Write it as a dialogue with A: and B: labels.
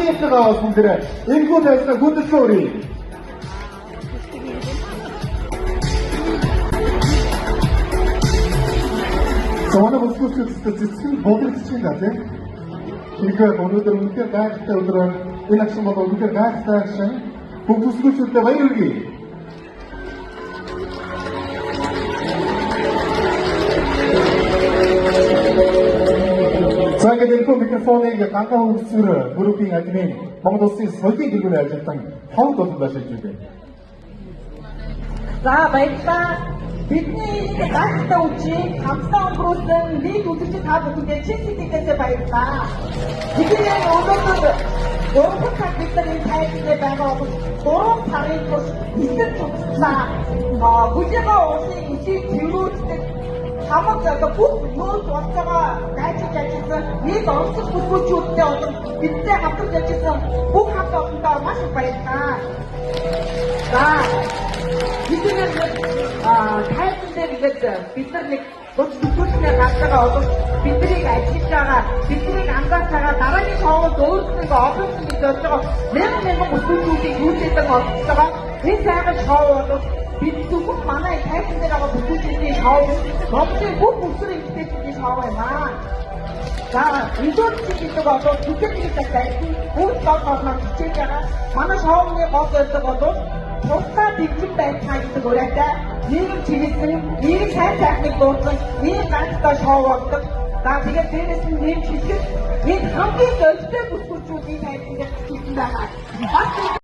A: баярлалаа бас бүгдээрээ. Энэхүү байдлаар хүндэслэн өрье. Сооноо бүсгүйчүүд цэцэн бодлогдчихын да тийм. Тэгэхээр өнөөдөр үнэхээр гайхалтай өдөр энэ агшин бол үнэхээр гайхалтай агшин. Бүх бүсгүйчүүдэд баяр хүргэе. За ингээд энэ микрофоныг ганга хөвсөр группийн админ Монгол Улсын соёлын дэлгүүрийн ажилтан ховд болон башилж өгье.
B: За баярлалаа. Бидний гайхалтай үеийг хамтдаа өнгөрүүлсэн нийт үзэгчид та бүхэндээ чин сэтгэлээсээ баярлалаа. Бидний өнөөдөр 3 цаг бидний тайлбар байгаа бол 3 сарын турш эсрэг туслаа. Бүжигаа уусын эсийг тэргүүлдэг хамаг бүх нөөц болж байгаа найзууд ажилласан нэг онцлог бүсгүйчүүдтэй болон бидтэй хамтарч ажилласан бүх хамт олондоо маш их баярлалаа. За бидний тайлбар дээр ингээд бид нар нэг бүсгүйчнээ гарч байгаа бол биднийг ажиллаж байгаа биднийг анзаарч байгаа дараагийн шоунд өөрсдөө ингээд операшн гэж болж байгаа мянган бүсгүйчүүдийг үүсгэж олж байгаа энэ сайхан шоу бол бид зөвхөн манай тайлбар дээр байгаа бүсгүйчүүдийн шоу Монголын бүх бүсгүйчүүдийн эмэгтэйчүүдийн шоу юм аа. За энэ гэдэг бол бүсгүйчүүдийн тайлбар бүх болгоомоор хичээж байгаа манай шоуны гол зорилго бол тусгай дэвжин байцаа гэдэг үрээтэй нийгэм чиглэсэн, нийгэм сайн сайхныг дуудсан, нийгэм ганцтай шоу болдог. За тэгээд дээрээс нь нийгэм чиглэл энэ хамгийн зорилттой бүсгүйчүүдийн тайлбар хийсэн байгаа.